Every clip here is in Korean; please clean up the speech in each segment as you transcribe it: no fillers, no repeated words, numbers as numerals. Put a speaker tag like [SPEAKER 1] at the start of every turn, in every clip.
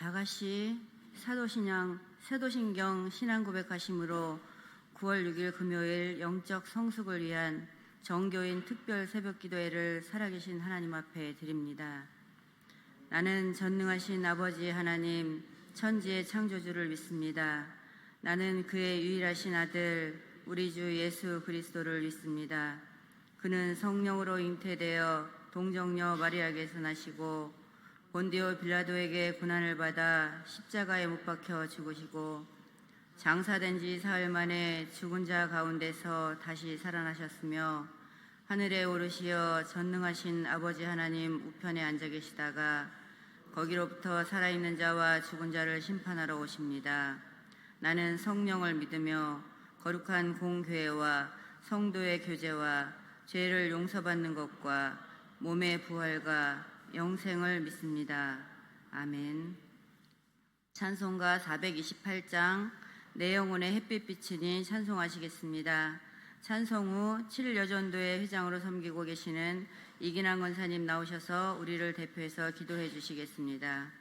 [SPEAKER 1] 다 같이 사도신경 신앙고백하심으로 9월 6일 금요일 영적 성숙을 위한 정교인 특별 새벽기도회를 살아계신 하나님 앞에 드립니다. 나는 전능하신 아버지 하나님, 천지의 창조주를 믿습니다. 나는 그의 유일하신 아들 우리 주 예수 그리스도를 믿습니다. 그는 성령으로 잉태되어 동정녀 마리아에게서 나시고 본디오 빌라도에게 고난을 받아 십자가에 못 박혀 죽으시고 장사된 지 사흘 만에 죽은 자 가운데서 다시 살아나셨으며 하늘에 오르시어 전능하신 아버지 하나님 우편에 앉아 계시다가 거기로부터 살아있는 자와 죽은 자를 심판하러 오십니다. 나는 성령을 믿으며 거룩한 공교회와 성도의 교제와 죄를 용서받는 것과 몸의 부활과 영생을 믿습니다. 아멘. 찬송가 428장 내 영혼의 햇빛 비치니 찬송하시겠습니다. 찬송 후 7여전도회 회장으로 섬기고 계시는 이기남 권사님 나오셔서 우리를 대표해서 기도해 주시겠습니다.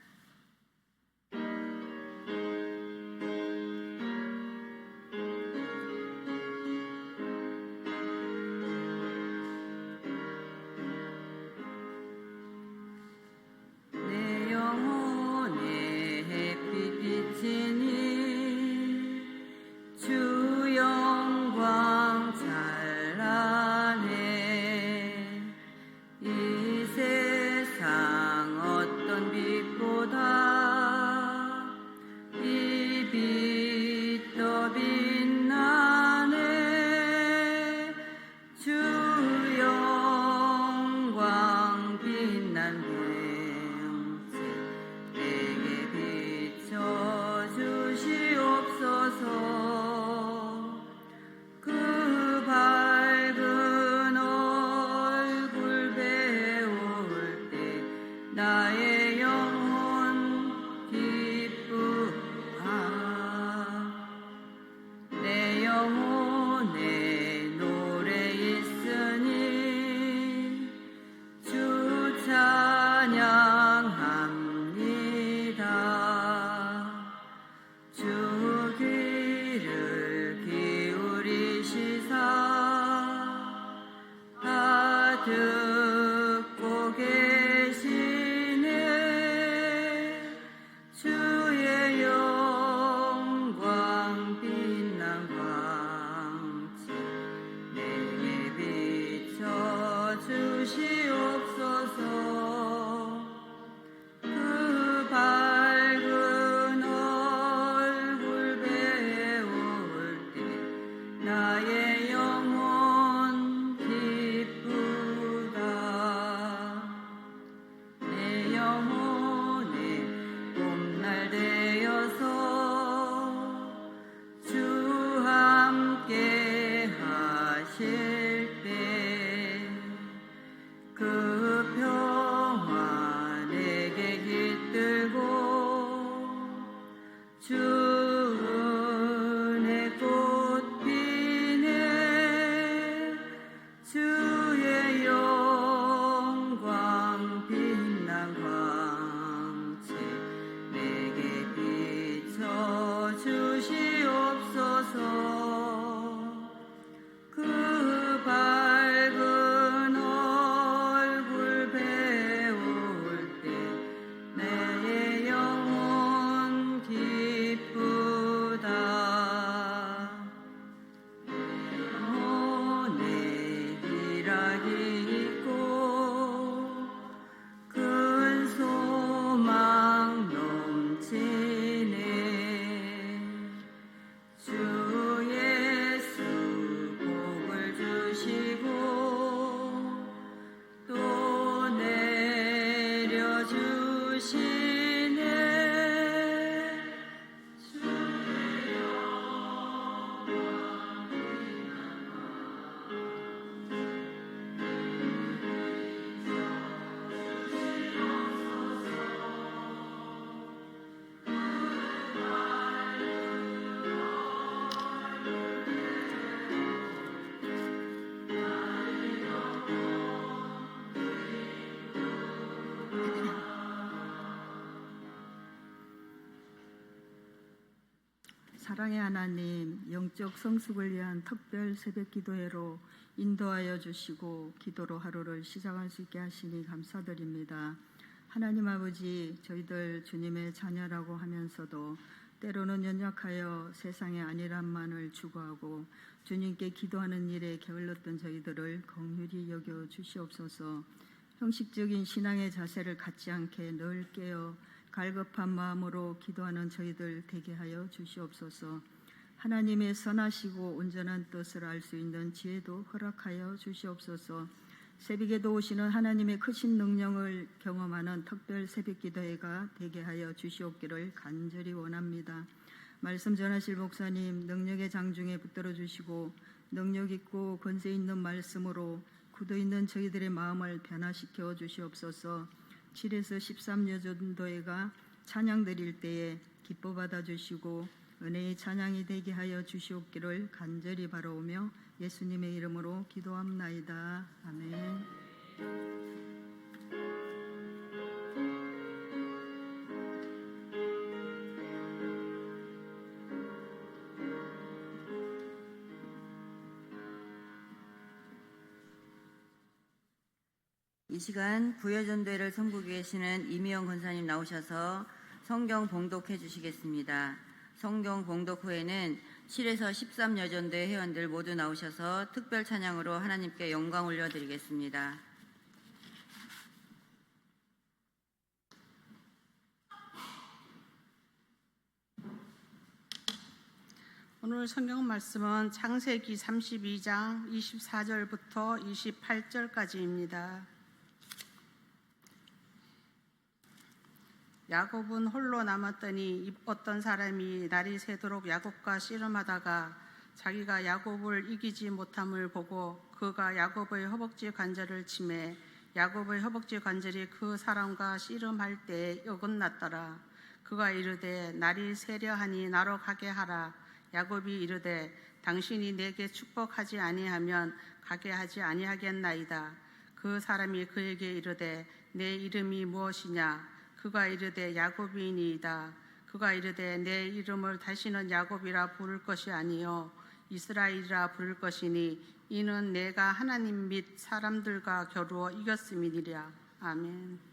[SPEAKER 2] 사랑의 하나님, 영적 성숙을 위한 특별 새벽 기도회로 인도하여 주시고 기도로 하루를 시작할 수 있게 하시니 감사드립니다. 하나님 아버지, 저희들 주님의 자녀라고 하면서도 때로는 연약하여 세상의 안일함만을 추구하고 주님께 기도하는 일에 게을렀던 저희들을 긍휼히 여겨 주시옵소서. 형식적인 신앙의 자세를 갖지 않게 늘 깨어 갈급한 마음으로 기도하는 저희들 되게 하여 주시옵소서. 하나님의 선하시고 온전한 뜻을 알 수 있는 지혜도 허락하여 주시옵소서. 새벽에도 오시는 하나님의 크신 능력을 경험하는 특별 새벽기도회가 되게 하여 주시옵기를 간절히 원합니다. 말씀 전하실 목사님 능력의 장중에 붙들어 주시고 능력 있고 권세 있는 말씀으로 굳어 있는 저희들의 마음을 변화시켜 주시옵소서. 7에서 13여 전도회가 찬양 드릴 때에 기뻐 받아주시고 은혜의 찬양이 되게 하여 주시옵기를 간절히 바라오며 예수님의 이름으로 기도합나이다. 아멘.
[SPEAKER 1] 이 시간 부여전도회를 섬기고 계시는 이미영 권사님 나오셔서 성경 봉독해 주시겠습니다. 성경 봉독 후에는 7에서 13여 전도회 회원들 모두 나오셔서 특별 찬양으로 하나님께 영광 올려드리겠습니다.
[SPEAKER 3] 오늘 성경 말씀은 창세기 32장 24절부터 28절까지입니다. 야곱은 홀로 남았더니 어떤 사람이 날이 새도록 야곱과 씨름하다가 자기가 야곱을 이기지 못함을 보고 그가 야곱의 허벅지 관절을 치매 야곱의 허벅지 관절이 그 사람과 씨름할 때에 어긋났더라. 그가 이르되 날이 새려하니 나로 가게 하라. 야곱이 이르되 당신이 내게 축복하지 아니하면 가게 하지 아니하겠나이다. 그 사람이 그에게 이르되 내 이름이 무엇이냐? 그가 이르되 야곱이니이다. 그가 이르되 내 이름을 다시는 야곱이라 부를 것이 아니요 이스라엘이라 부를 것이니 이는 내가 하나님 및 사람들과 겨루어 이겼음이니라. 아멘.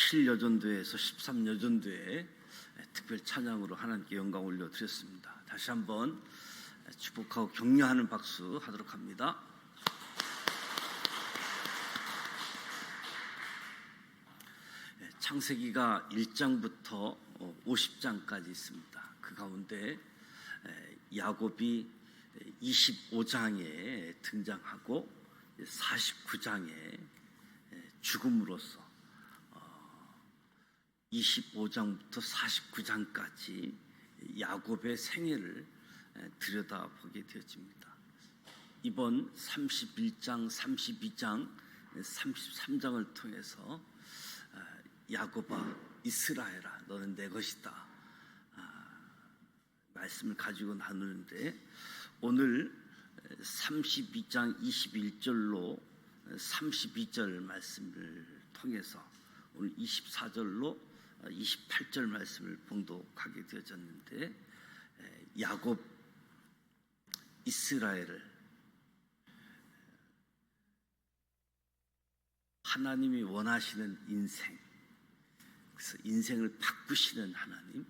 [SPEAKER 4] 7여전도에서 13여전도에 특별 찬양으로 하나님께 영광 올려드렸습니다. 다시 한번 축복하고 격려하는 박수 하도록 합니다. 창세기가 1장부터 50장까지 있습니다. 그 가운데 야곱이 25장에 등장하고 49장에 죽음으로써 25장부터 49장까지 야곱의 생애를 들여다보게 되어집니다. 이번 31장, 32장, 33장을 통해서 야곱아, 이스라엘아, 너는 내 것이다 말씀을 가지고 나누는데, 오늘 32장 21절로 32절 말씀을 통해서 오늘 24절로 28절 말씀을 봉독하게 되어졌는데, 야곱, 이스라엘을 하나님이 원하시는 인생, 그래서 인생을 바꾸시는 하나님,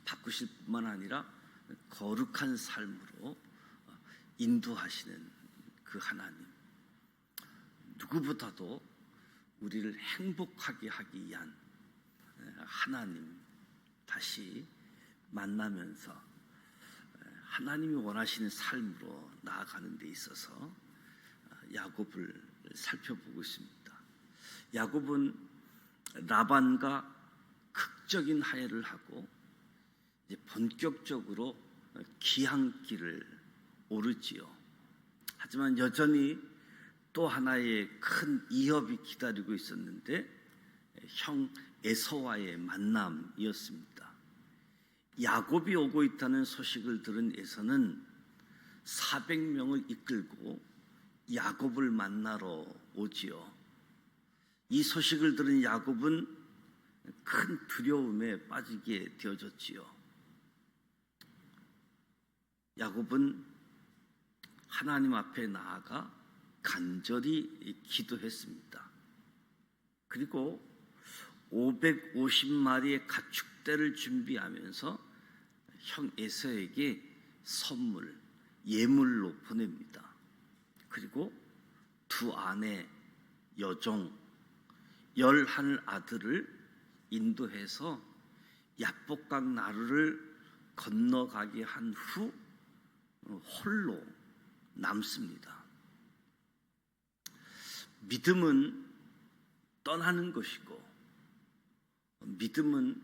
[SPEAKER 4] 바꾸실 뿐만 아니라 거룩한 삶으로 인도하시는 그 하나님, 누구보다도 우리를 행복하게 하기 위한 하나님 다시 만나면서 하나님이 원하시는 삶으로 나아가는 데 있어서 야곱을 살펴보고 있습니다. 야곱은 라반과 극적인 화해를 하고 이제 본격적으로 기항길을 오르지요. 하지만 여전히 또 하나의 큰 이협이 기다리고 있었는데, 형 에서와의 만남이었습니다. 야곱이 오고 있다는 소식을 들은 에서는 400명을 이끌고 야곱을 만나러 오지요. 이 소식을 들은 야곱은 큰 두려움에 빠지게 되어졌지요. 야곱은 하나님 앞에 나아가 간절히 기도했습니다. 그리고 550마리의 가축대를 준비하면서 형 에서에게 선물, 예물로 보냅니다. 그리고 두 아내, 여종, 11 아들을 인도해서 야복강 나루를 건너가게 한 후 홀로 남습니다. 믿음은 떠나는 것이고, 믿음은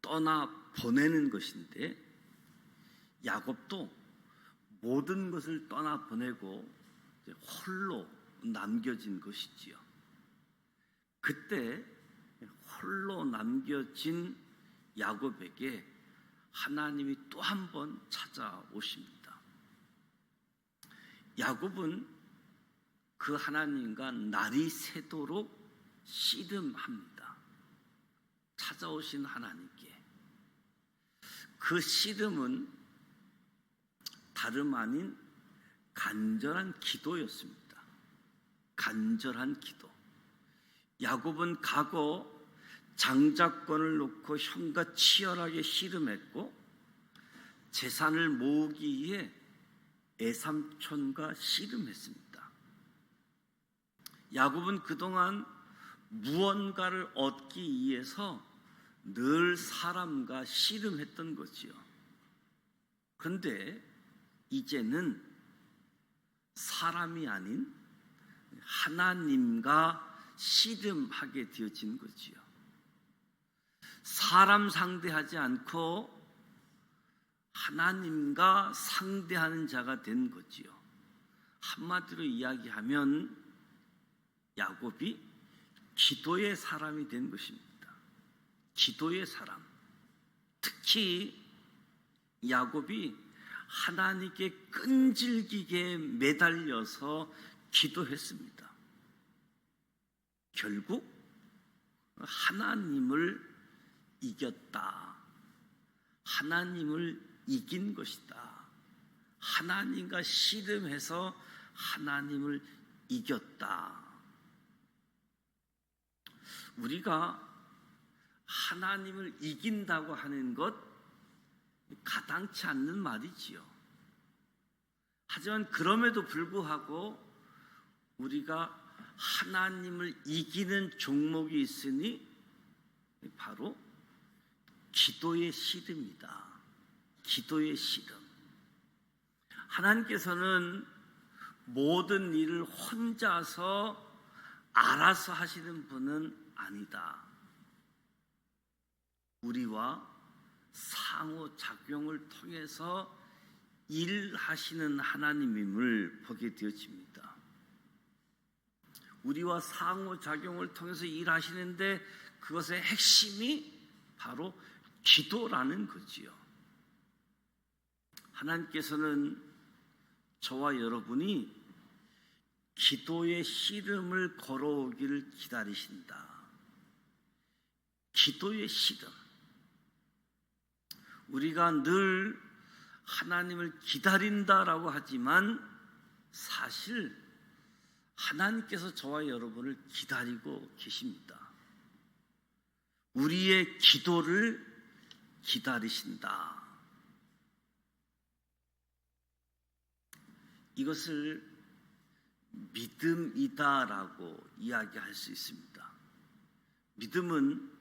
[SPEAKER 4] 떠나 보내는 것인데, 야곱도 모든 것을 떠나 보내고 홀로 남겨진 것이지요. 그때 홀로 남겨진 야곱에게 하나님이 또 한 번 찾아오십니다. 야곱은 그 하나님과 날이 새도록 씨름합니다. 찾아오신 하나님께. 그 씨름은 다름 아닌 간절한 기도였습니다. 간절한 기도. 야곱은 과거 장자권을 놓고 형과 치열하게 씨름했고, 재산을 모으기 위해 애삼촌과 씨름했습니다. 야곱은 그동안 무언가를 얻기 위해서 늘 사람과 씨름했던 거지요. 그런데 이제는 사람이 아닌 하나님과 씨름하게 되어진 거지요. 사람 상대하지 않고 하나님과 상대하는 자가 된 거지요. 한마디로 이야기하면 야곱이 기도의 사람이 된 것입니다. 기도의 사람. 특히 야곱이 하나님께 끈질기게 매달려서 기도했습니다. 결국 하나님을 이겼다. 하나님을 이긴 것이다. 하나님과 씨름해서 하나님을 이겼다. 우리가 하나님을 이긴다고 하는 것 가당치 않는 말이지요. 하지만 그럼에도 불구하고 우리가 하나님을 이기는 종목이 있으니 바로 기도의 씨름이다. 기도의 씨름. 하나님께서는 모든 일을 혼자서 알아서 하시는 분은 아니다. 우리와 상호작용을 통해서 일하시는 하나님임을 보게 되어집니다. 우리와 상호작용을 통해서 일하시는데 그것의 핵심이 바로 기도라는 거지요. 하나님께서는 저와 여러분이 기도의 씨름을 걸어오기를 기다리신다. 기도의 씨름. 우리가 늘 하나님을 기다린다라고 하지만 사실 하나님께서 저와 여러분을 기다리고 계십니다. 우리의 기도를 기다리신다. 이것을 믿음이다라고 이야기할 수 있습니다. 믿음은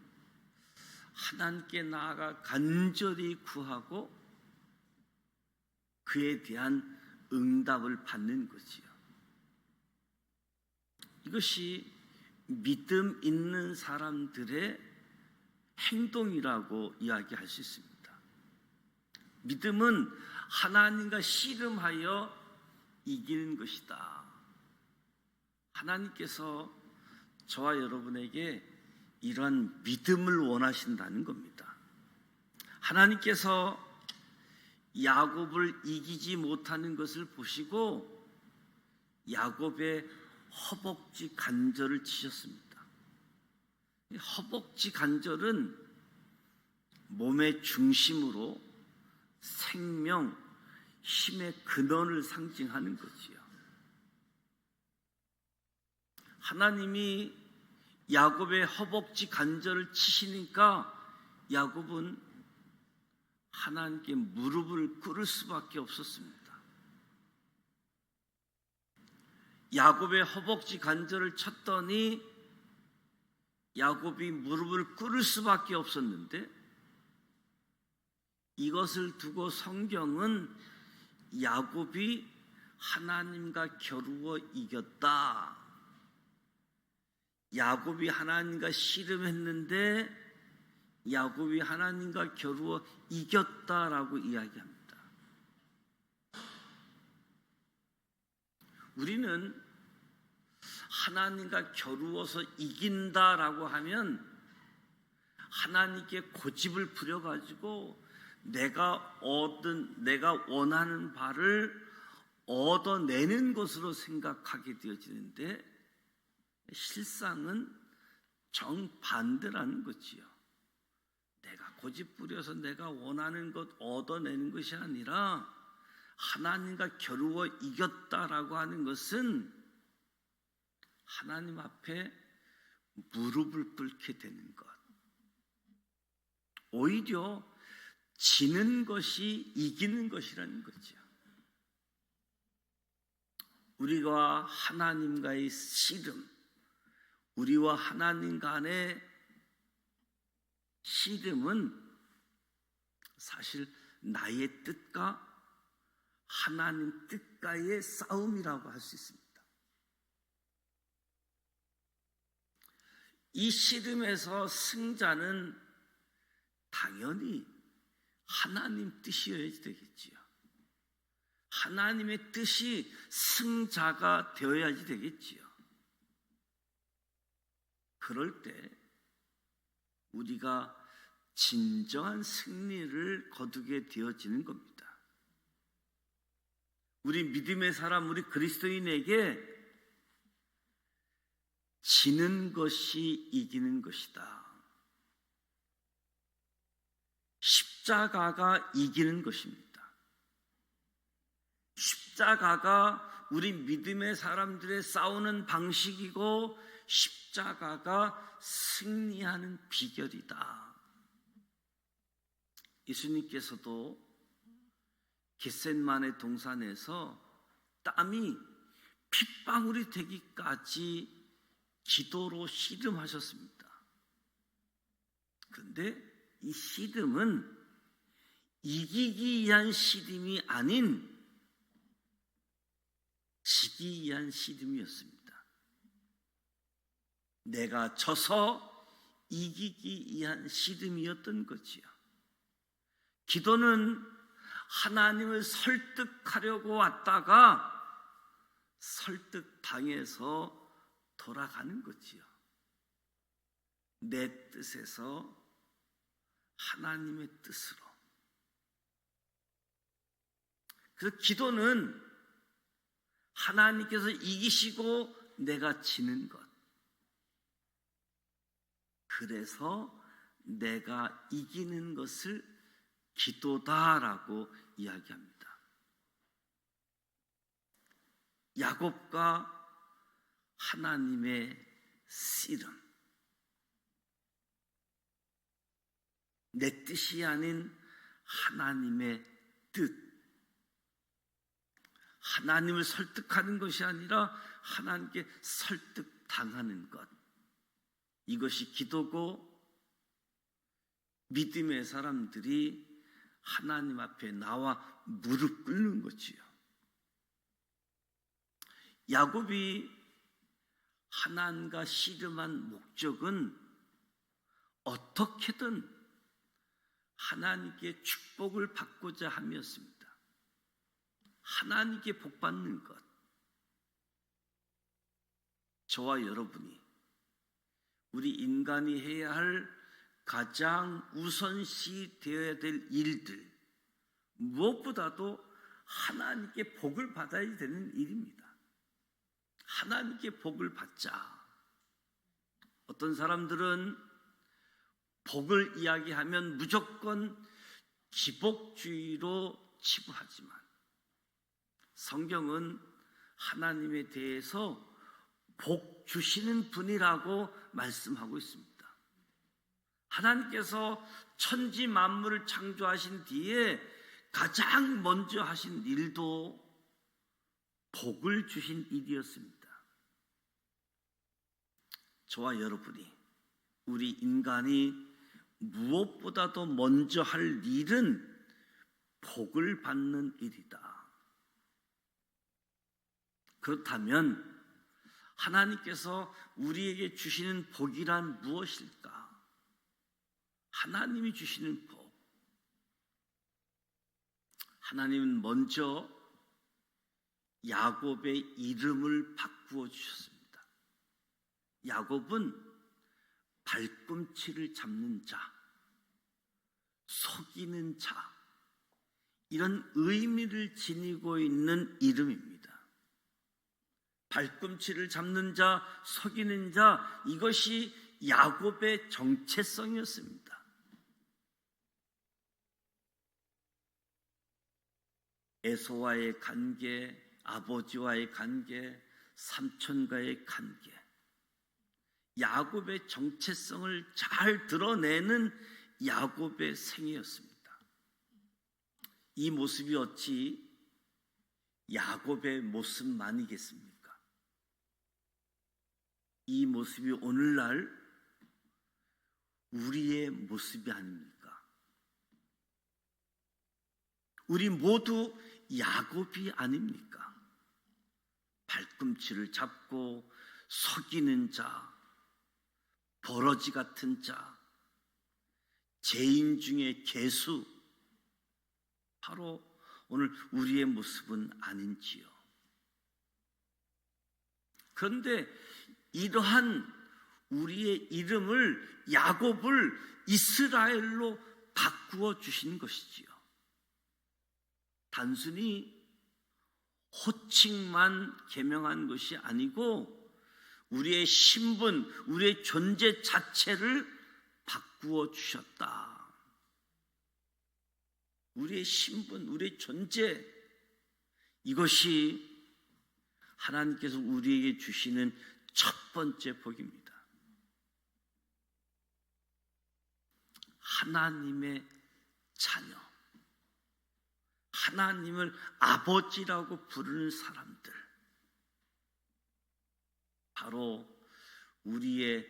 [SPEAKER 4] 하나님께 나아가 간절히 구하고 그에 대한 응답을 받는 거지요. 이것이 믿음 있는 사람들의 행동이라고 이야기할 수 있습니다. 믿음은 하나님과 씨름하여 이기는 것이다. 하나님께서 저와 여러분에게 이러한 믿음을 원하신다는 겁니다. 하나님께서 야곱을 이기지 못하는 것을 보시고 야곱의 허벅지 관절을 치셨습니다. 허벅지 관절은 몸의 중심으로 생명, 힘의 근원을 상징하는 거지요. 하나님이 야곱의 허벅지 관절을 치시니까 야곱은 하나님께 무릎을 꿇을 수밖에 없었습니다. 야곱의 허벅지 관절을 쳤더니 야곱이 무릎을 꿇을 수밖에 없었는데 이것을 두고 성경은 야곱이 하나님과 겨루어 이겼다. 야곱이 하나님과 씨름했는데 야곱이 하나님과 겨루어 이겼다라고 이야기합니다. 우리는 하나님과 겨루어서 이긴다라고 하면 하나님께 고집을 부려가지고 내가 원하는 바를 얻어내는 것으로 생각하게 되어지는데 실상은 정반대라는 거지요. 내가 고집 부려서 내가 원하는 것 얻어내는 것이 아니라 하나님과 겨루어 이겼다라고 하는 것은 하나님 앞에 무릎을 꿇게 되는 것. 오히려 지는 것이 이기는 것이라는 거죠. 우리가 하나님과의 씨름, 우리와 하나님 간의 씨름은 사실 나의 뜻과 하나님 뜻과의 싸움이라고 할 수 있습니다. 이 씨름에서 승자는 당연히 하나님 뜻이어야 되겠지요. 하나님의 뜻이 승자가 되어야지 되겠지요. 그럴 때 우리가 진정한 승리를 거두게 되어지는 겁니다. 우리 믿음의 사람, 우리 그리스도인에게 지는 것이 이기는 것이다. 십자가가 이기는 것입니다. 십자가가 우리 믿음의 사람들의 싸우는 방식이고 십자가가 승리하는 비결이다. 예수님께서도 겟셋마네 동산에서 땀이 핏방울이 되기까지 기도로 씨름하셨습니다. 그런데 이 씨름은 이기기 위한 씨름이 아닌 지기 위한 씨름이었습니다. 내가 져서 이기기 위한 씨름이었던 거지요. 기도는 하나님을 설득하려고 왔다가 설득당해서 돌아가는 거지요. 내 뜻에서 하나님의 뜻으로. 그래서 기도는 하나님께서 이기시고 내가 지는 것. 그래서 내가 이기는 것을 기도다라고 이야기합니다. 야곱과 하나님의 씨름. 내 뜻이 아닌 하나님의 뜻. 하나님을 설득하는 것이 아니라 하나님께 설득당하는 것. 이것이 기도고 믿음의 사람들이 하나님 앞에 나와 무릎 꿇는 거지요. 야곱이 하나님과 씨름한 목적은 어떻게든 하나님께 축복을 받고자 함이었습니다. 하나님께 복받는 것. 저와 여러분이 우리 인간이 해야 할 가장 우선시 되어야 될 일들, 무엇보다도 하나님께 복을 받아야 되는 일입니다. 하나님께 복을 받자. 어떤 사람들은 복을 이야기하면 무조건 기복주의로 치부하지만 성경은 하나님에 대해서 복 주시는 분이라고 말씀하고 있습니다. 하나님께서 천지 만물을 창조하신 뒤에 가장 먼저 하신 일도 복을 주신 일이었습니다. 저와 여러분이, 우리 인간이 무엇보다도 먼저 할 일은 복을 받는 일이다. 그렇다면 하나님께서 우리에게 주시는 복이란 무엇일까? 하나님이 주시는 복. 하나님은 먼저 야곱의 이름을 바꾸어 주셨습니다. 야곱은 발꿈치를 잡는 자, 속이는 자, 이런 의미를 지니고 있는 이름입니다. 발꿈치를 잡는 자, 속이는 자, 이것이 야곱의 정체성이었습니다. 에서와의 관계, 아버지와의 관계, 삼촌과의 관계, 야곱의 정체성을 잘 드러내는 야곱의 생애였습니다. 이 모습이 어찌 야곱의 모습만이겠습니까? 이 모습이 오늘날 우리의 모습이 아닙니까? 우리 모두 야곱이 아닙니까? 발꿈치를 잡고 속이는 자, 버러지 같은 자, 죄인 중에 괴수, 바로 오늘 우리의 모습은 아닌지요. 그런데 이러한 우리의 이름을, 야곱을 이스라엘로 바꾸어 주신 것이지요. 단순히 호칭만 계명한 것이 아니고 우리의 신분, 우리의 존재 자체를 바꾸어 주셨다. 우리의 신분, 우리의 존재, 이것이 하나님께서 우리에게 주시는 첫 번째 복입니다. 하나님의 자녀, 하나님을 아버지라고 부르는 사람들, 바로 우리의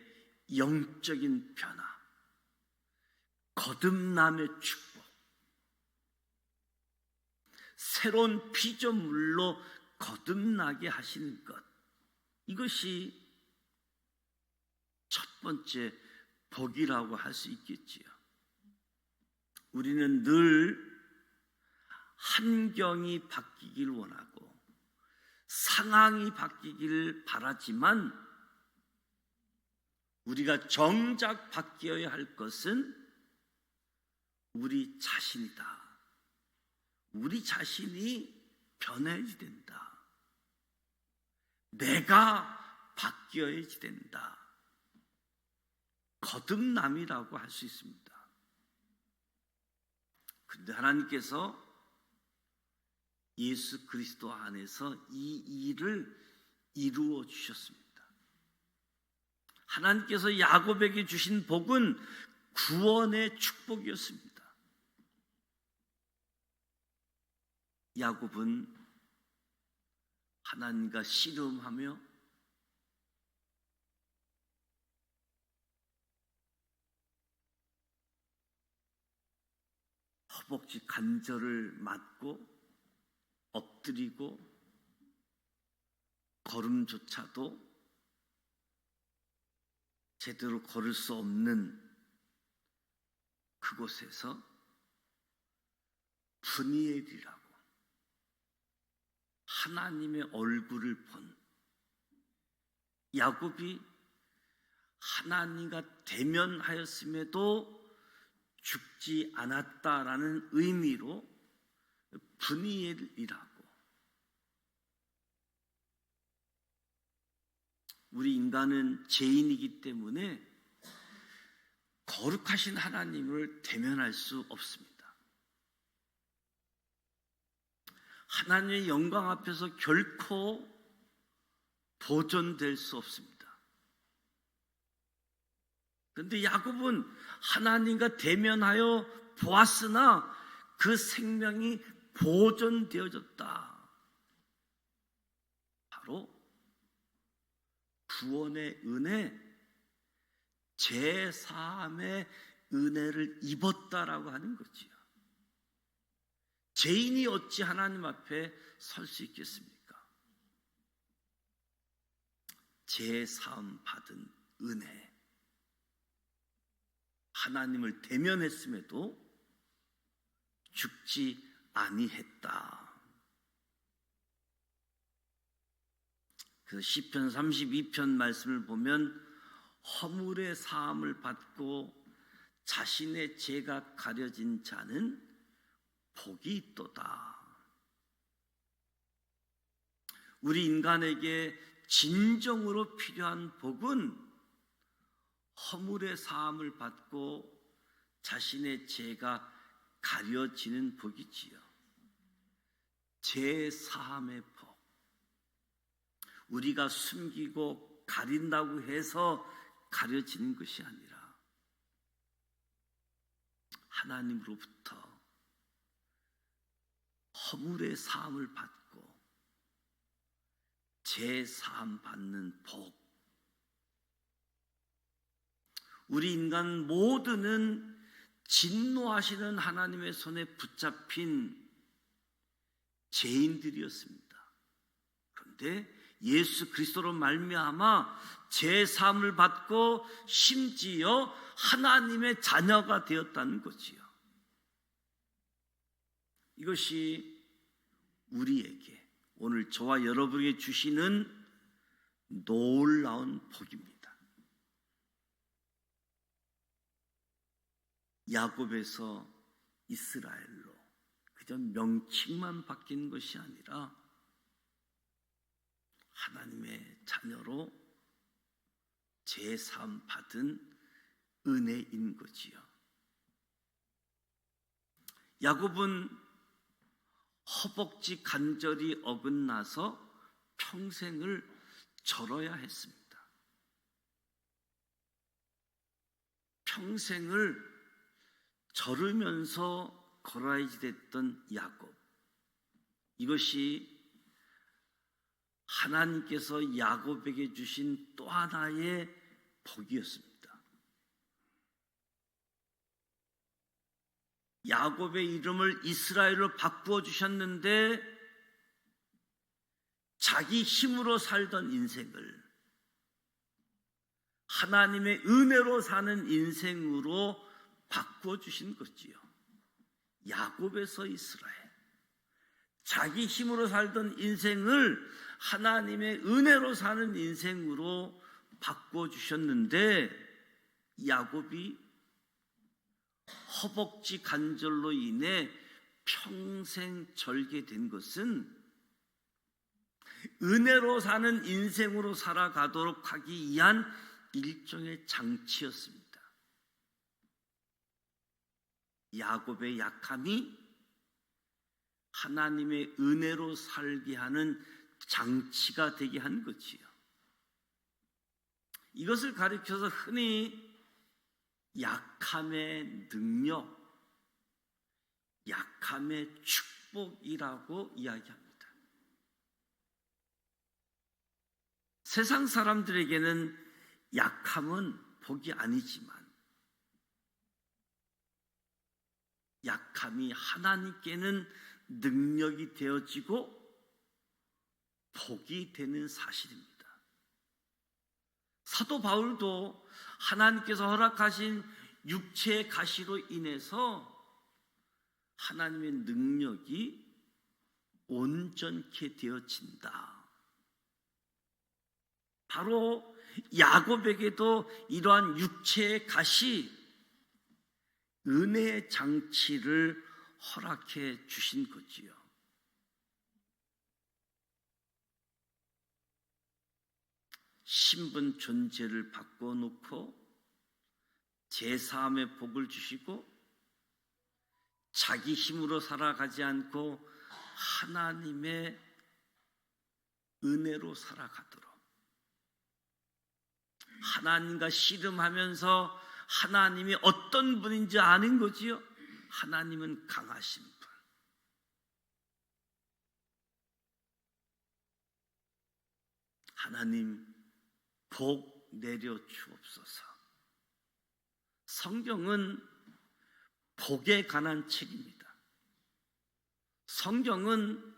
[SPEAKER 4] 영적인 변화, 거듭남의 축복, 새로운 피조물로 거듭나게 하시는 것, 이것이 첫 번째 복이라고 할 수 있겠지요. 우리는 늘 환경이 바뀌길 원하고 상황이 바뀌길 바라지만 우리가 정작 바뀌어야 할 것은 우리 자신이다. 우리 자신이 변해야지 된다. 내가 바뀌어야지 된다. 거듭남이라고 할 수 있습니다. 그런데 하나님께서 예수 그리스도 안에서 이 일을 이루어 주셨습니다. 하나님께서 야곱에게 주신 복은 구원의 축복이었습니다. 야곱은 하나님과 씨름하며 허벅지 관절을 맞고 엎드리고 걸음조차도 제대로 걸을 수 없는 그곳에서 브니엘이라고 하나님의 얼굴을 본 야곱이 하나님과 대면하였음에도 죽지 않았다라는 의미로 브니엘이라고, 우리 인간은 죄인이기 때문에 거룩하신 하나님을 대면할 수 없습니다. 하나님의 영광 앞에서 결코 보존될 수 없습니다. 그런데 야곱은 하나님과 대면하여 보았으나 그 생명이 보존되어졌다. 바로 구원의 은혜, 제사함의 은혜를 입었다라고 하는 거지요. 죄인이 어찌 하나님 앞에 설 수 있겠습니까? 제사함 받은 은혜, 하나님을 대면했음에도 죽지 아니했다. 그 시편 32편 말씀을 보면 허물의 사함을 받고 자신의 죄가 가려진 자는 복이 있도다. 우리 인간에게 진정으로 필요한 복은 허물의 사함을 받고 자신의 죄가 가려지는 복이지요. 죄 사함의 복. 우리가 숨기고 가린다고 해서 가려지는 것이 아니라 하나님으로부터 허물의 사함을 받고 죄 사함 받는 복. 우리 인간 모두는 진노하시는 하나님의 손에 붙잡힌 죄인들이었습니다. 그런데 예수 그리스도로 말미암아 죄 사함을 받고 심지어 하나님의 자녀가 되었다는 거지요. 이것이 우리에게 오늘 저와 여러분에게 주시는 놀라운 복입니다. 야곱에서 이스라엘로 그저 명칭만 바뀐 것이 아니라 하나님의 자녀로 제사함 받은 은혜인 거지요. 야곱은 허벅지 관절이 어긋나서 평생을 절어야 했습니다. 평생을 저르면서 거라이지 됐던 야곱, 이것이 하나님께서 야곱에게 주신 또 하나의 복이었습니다. 야곱의 이름을 이스라엘로 바꾸어 주셨는데 자기 힘으로 살던 인생을 하나님의 은혜로 사는 인생으로 바꾸어 주신 거지요. 야곱에서 이스라엘, 자기 힘으로 살던 인생을 하나님의 은혜로 사는 인생으로 바꾸어 주셨는데, 야곱이 허벅지 관절로 인해 평생 절개된 것은 은혜로 사는 인생으로 살아가도록 하기 위한 일종의 장치였습니다. 야곱의 약함이 하나님의 은혜로 살게 하는 장치가 되게 한 거지요. 이것을 가리켜서 흔히 약함의 능력, 약함의 축복이라고 이야기합니다. 세상 사람들에게는 약함은 복이 아니지만 약함이 하나님께는 능력이 되어지고 복이 되는 사실입니다. 사도 바울도 하나님께서 허락하신 육체의 가시로 인해서 하나님의 능력이 온전케 되어진다. 바로 야곱에게도 이러한 육체의 가시, 은혜의 장치를 허락해 주신 거지요. 신분 존재를 바꿔놓고 제사함의 복을 주시고 자기 힘으로 살아가지 않고 하나님의 은혜로 살아가도록, 하나님과 씨름하면서 하나님이 어떤 분인지 아는 거지요. 하나님은 강하신 분, 하나님 복 내려 주옵소서. 성경은 복에 관한 책입니다. 성경은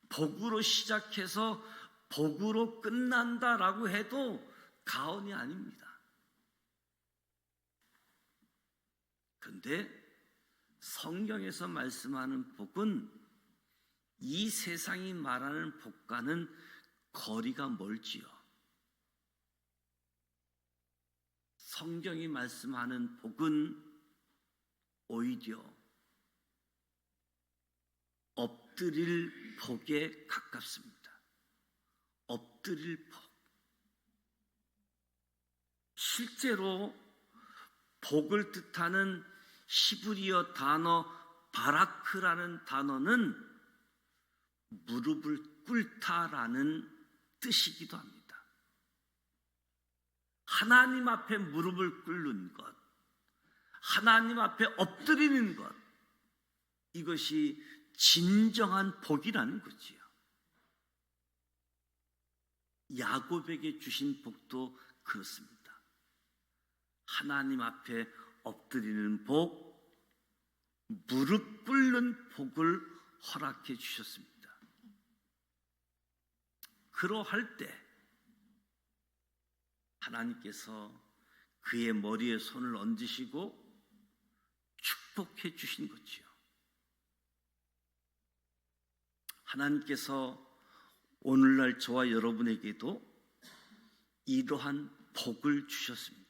[SPEAKER 4] 복으로 시작해서 복으로 끝난다라고 해도 가언이 아닙니다. 그런데 성경에서 말씀하는 복은 이 세상이 말하는 복과는 거리가 멀지요. 성경이 말씀하는 복은 오히려 엎드릴 복에 가깝습니다. 엎드릴 복. 실제로 복을 뜻하는 히브리어 단어 바라크라는 단어는 무릎을 꿇다라는 뜻이기도 합니다. 하나님 앞에 무릎을 꿇는 것, 하나님 앞에 엎드리는 것, 이것이 진정한 복이라는 거지요. 야곱에게 주신 복도 그렇습니다. 하나님 앞에 엎드리는 복, 무릎 꿇는 복을 허락해 주셨습니다. 그러할 때 하나님께서 그의 머리에 손을 얹으시고 축복해 주신 거지요. 하나님께서 오늘날 저와 여러분에게도 이러한 복을 주셨습니다.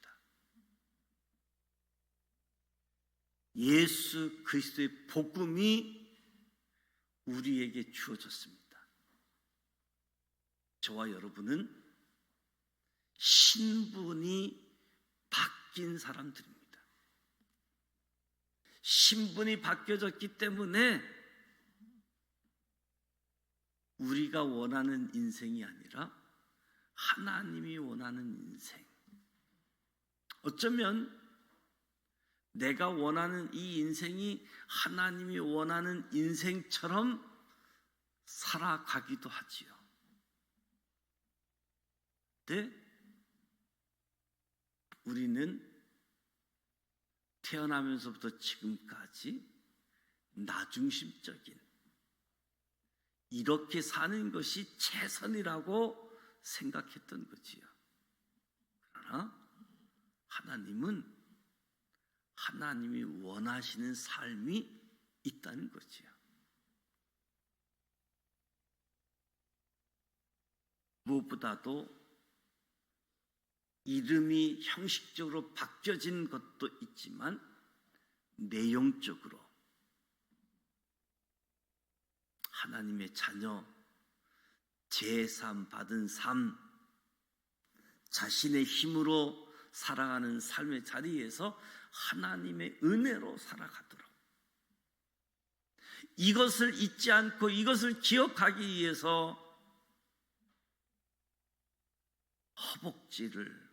[SPEAKER 4] 예수 그리스도의 복음이 우리에게 주어졌습니다. 저와 여러분은 신분이 바뀐 사람들입니다. 신분이 바뀌어졌기 때문에 우리가 원하는 인생이 아니라 하나님이 원하는 인생, 어쩌면 내가 원하는 이 인생이 하나님이 원하는 인생처럼 살아가기도 하지요. 근데 우리는 태어나면서부터 지금까지 나중심적인 이렇게 사는 것이 최선이라고 생각했던 거지요. 그러나 하나님은 하나님이 원하시는 삶이 있다는 거지요. 무엇보다도 이름이 형식적으로 바뀌어진 것도 있지만 내용적으로 하나님의 자녀, 제삼 받은 삶, 자신의 힘으로 살아가는 삶의 자리에서 하나님의 은혜로 살아가도록, 이것을 잊지 않고 이것을 기억하기 위해서 허벅지를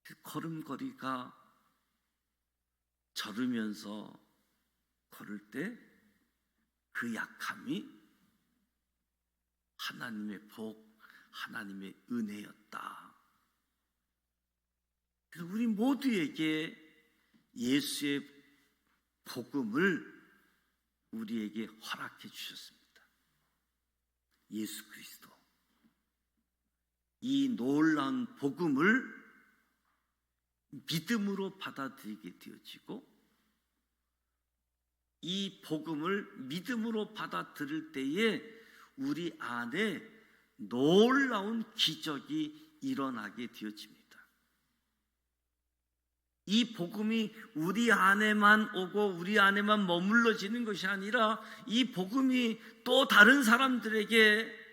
[SPEAKER 4] 그 걸음걸이가 저르면서 걸을 때 그 약함이 하나님의 복, 하나님의 은혜였다. 그래서 우리 모두에게 예수의 복음을 우리에게 허락해 주셨습니다. 예수 그리스도, 이 놀라운 복음을 믿음으로 받아들이게 되어지고, 이 복음을 믿음으로 받아들일 때에 우리 안에 놀라운 기적이 일어나게 되어집니다. 이 복음이 우리 안에만 오고 우리 안에만 머물러지는 것이 아니라 이 복음이 또 다른 사람들에게,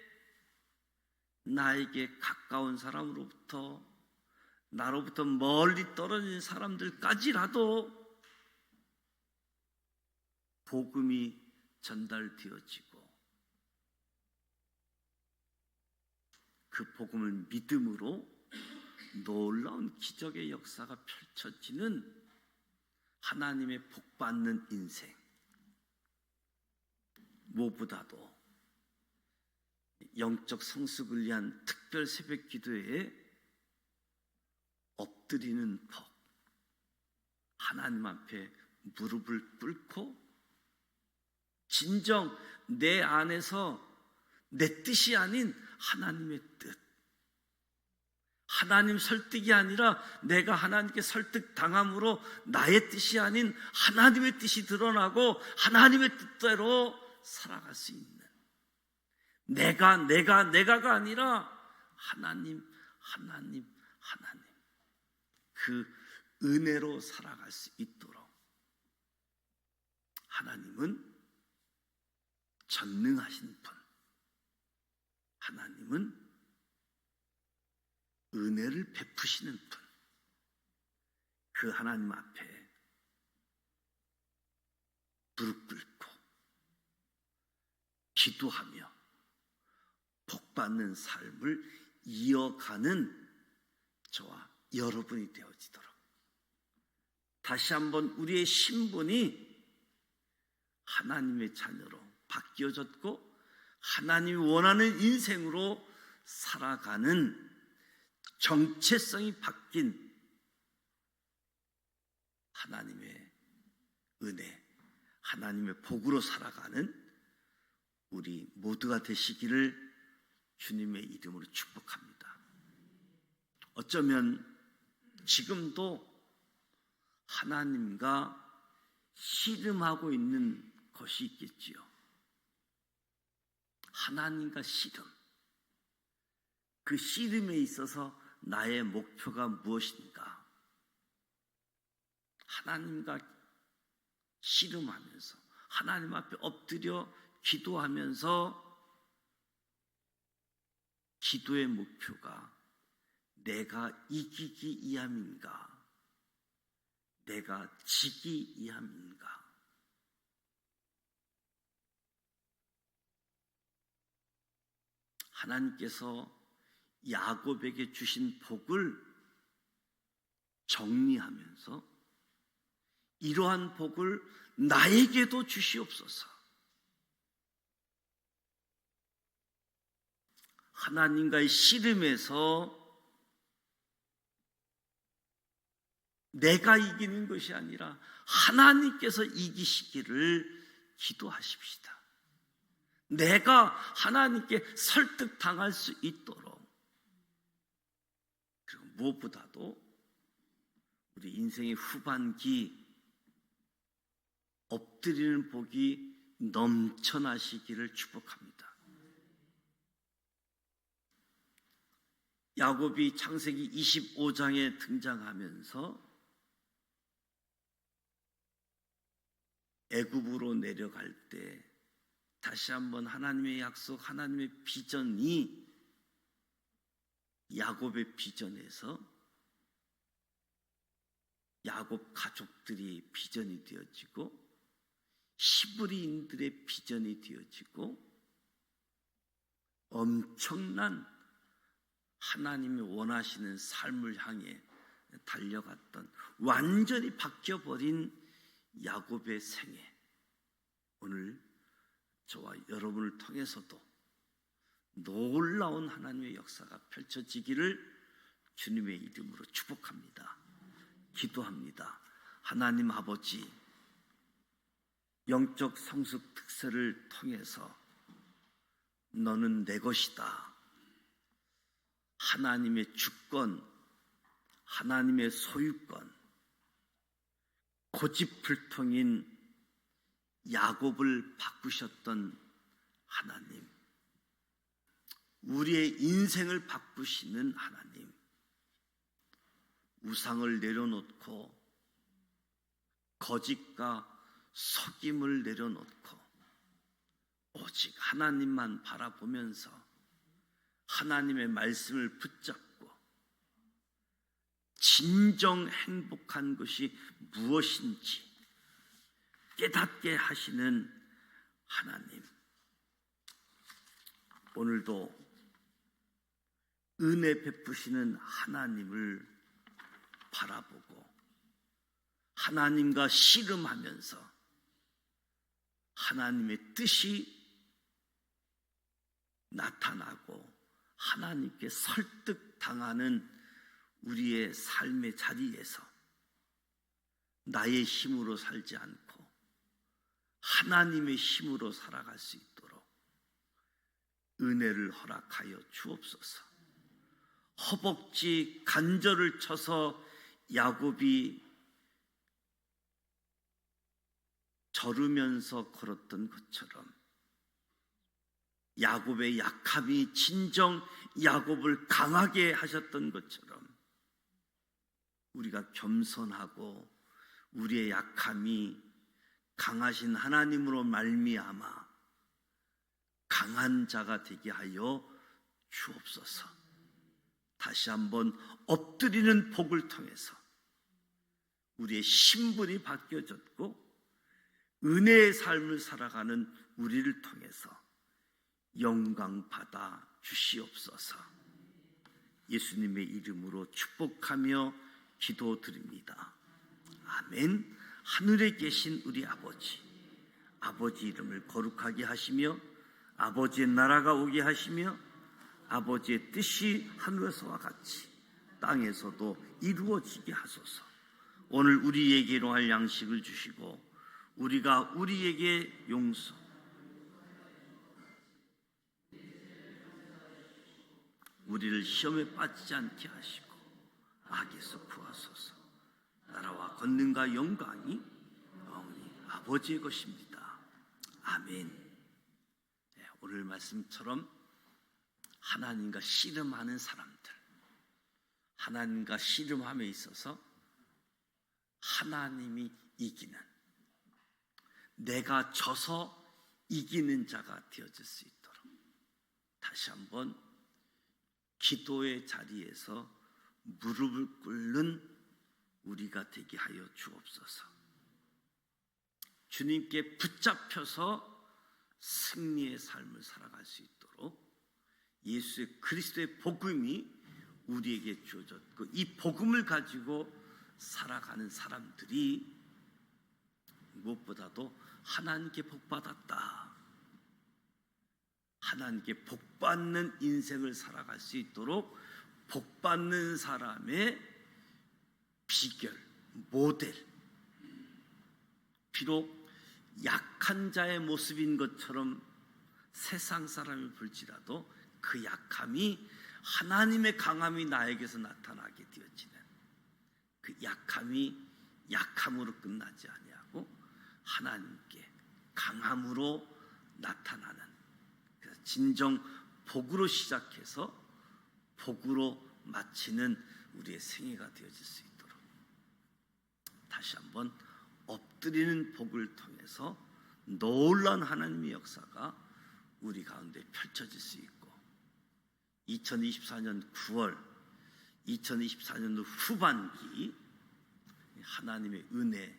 [SPEAKER 4] 나에게 가까운 사람으로부터, 나로부터 멀리 떨어진 사람들까지라도 복음이 전달되어지고, 그 복음을 믿음으로 놀라운 기적의 역사가 펼쳐지는 하나님의 복받는 인생, 무엇보다도 영적 성숙을 위한 특별 새벽 기도에 엎드리는 법, 하나님 앞에 무릎을 꿇고 진정 내 안에서 내 뜻이 아닌 하나님의 뜻, 하나님 설득이 아니라 내가 하나님께 설득당함으로 나의 뜻이 아닌 하나님의 뜻이 드러나고 하나님의 뜻대로 살아갈 수 있는, 내가가 아니라 하나님, 그 은혜로 살아갈 수 있도록 하나님은 전능하신 분, 하나님은 은혜를 베푸시는 분, 그 하나님 앞에 무릎 꿇고 기도하며 복받는 삶을 이어가는 저와 여러분이 되어지도록, 다시 한번 우리의 신분이 하나님의 자녀로 바뀌어졌고 하나님이 원하는 인생으로 살아가는 정체성이 바뀐 하나님의 은혜, 하나님의 복으로 살아가는 우리 모두가 되시기를 주님의 이름으로 축복합니다. 어쩌면 지금도 하나님과 씨름하고 있는 것이 있겠지요. 하나님과 씨름, 그 씨름에 있어서 나의 목표가 무엇인가? 하나님과 씨름하면서 하나님 앞에 엎드려 기도하면서 기도의 목표가 내가 이기기 이함인가? 내가 지기 이함인가? 하나님께서 야곱에게 주신 복을 정리하면서 이러한 복을 나에게도 주시옵소서. 하나님과의 씨름에서 내가 이기는 것이 아니라 하나님께서 이기시기를 기도하십시다. 내가 하나님께 설득당할 수 있도록. 그리고 무엇보다도 우리 인생의 후반기 엎드리는 복이 넘쳐나시기를 축복합니다. 야곱이 창세기 25장에 등장하면서 애굽으로 내려갈 때 다시 한번 하나님의 약속, 하나님의 비전이 야곱의 비전에서 야곱 가족들이 비전이 되어지고 히브리인들의 비전이 되어지고 엄청난 하나님이 원하시는 삶을 향해 달려갔던 완전히 바뀌어버린 야곱의 생애, 오늘 저와 여러분을 통해서도 놀라운 하나님의 역사가 펼쳐지기를 주님의 이름으로 축복합니다. 기도합니다. 하나님 아버지, 영적 성숙 특세를 통해서 너는 내 것이다, 하나님의 주권, 하나님의 소유권, 고집불통인 야곱을 바꾸셨던 하나님, 우리의 인생을 바꾸시는 하나님, 우상을 내려놓고 거짓과 속임을 내려놓고 오직 하나님만 바라보면서 하나님의 말씀을 붙잡고 진정 행복한 것이 무엇인지 깨닫게 하시는 하나님, 오늘도 은혜 베푸시는 하나님을 바라보고 하나님과 씨름하면서 하나님의 뜻이 나타나고 하나님께 설득당하는 우리의 삶의 자리에서 나의 힘으로 살지 않고 하나님의 힘으로 살아갈 수 있도록 은혜를 허락하여 주옵소서. 허벅지 간절을 쳐서 야곱이 저르면서 걸었던 것처럼 야곱의 약함이 진정 야곱을 강하게 하셨던 것처럼 우리가 겸손하고 우리의 약함이 강하신 하나님으로 말미암아 강한 자가 되게 하여 주옵소서. 다시 한번 엎드리는 복을 통해서 우리의 신분이 바뀌어졌고 은혜의 삶을 살아가는 우리를 통해서 영광 받아 주시옵소서. 예수님의 이름으로 축복하며 기도드립니다. 아멘. 하늘에 계신 우리 아버지, 아버지 이름을 거룩하게 하시며 아버지의 나라가 오게 하시며 아버지의 뜻이 하늘에서와 같이 땅에서도 이루어지게 하소서. 오늘 우리에게 일용할 양식을 주시고 우리가 우리에게 용서, 우리를 시험에 빠지지 않게 하시고 악에서 구하소서. 나라와 권능과 영광이 영원히 아버지의 것입니다. 아멘. 네, 오늘 말씀처럼 하나님과 씨름하는 사람들, 하나님과 씨름함에 있어서 하나님이 이기는, 내가 져서 이기는 자가 되어질 수 있도록 다시 한번 기도의 자리에서 무릎을 꿇는 우리가 되게 하여 주옵소서. 주님께 붙잡혀서 승리의 삶을 살아갈 수 있도록 예수의 그리스도의 복음이 우리에게 주어졌고 이 복음을 가지고 살아가는 사람들이 무엇보다도 하나님께 복받았다, 하나님께 복받는 인생을 살아갈 수 있도록 복받는 사람의 비결, 모델, 비록 약한 자의 모습인 것처럼 세상 사람이 볼지라도 그 약함이 하나님의 강함이 나에게서 나타나게 되어지는, 그 약함이 약함으로 끝나지 아니하고 하나님께 강함으로 나타나는, 그래서 진정 복으로 시작해서 복으로 마치는 우리의 생애가 되어질 수 있도록 다시 한번 엎드리는 복을 통해서 놀라운 하나님의 역사가 우리 가운데 펼쳐질 수 있고, 2024년 9월, 2024년도 후반기 하나님의 은혜,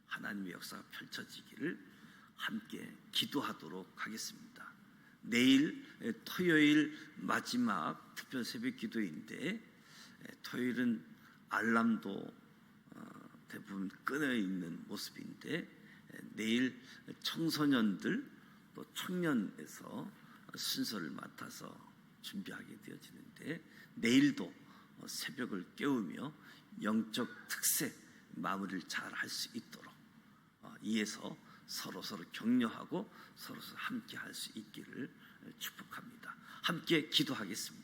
[SPEAKER 4] 하나님의 역사가 펼쳐지기를 함께 기도하도록 하겠습니다. 내일 토요일 마지막 특별 새벽 기도인데, 토요일은 알람도 대부분 끊어 있는 모습인데, 내일 청소년들 또 청년에서 순서를 맡아서 준비하게 되어지는데, 내일도 새벽을 깨우며 영적 특색 마무리를 잘 할 수 있도록 이에서 서로 격려하고 서로 함께 할 수 있기를 축복합니다. 함께 기도하겠습니다.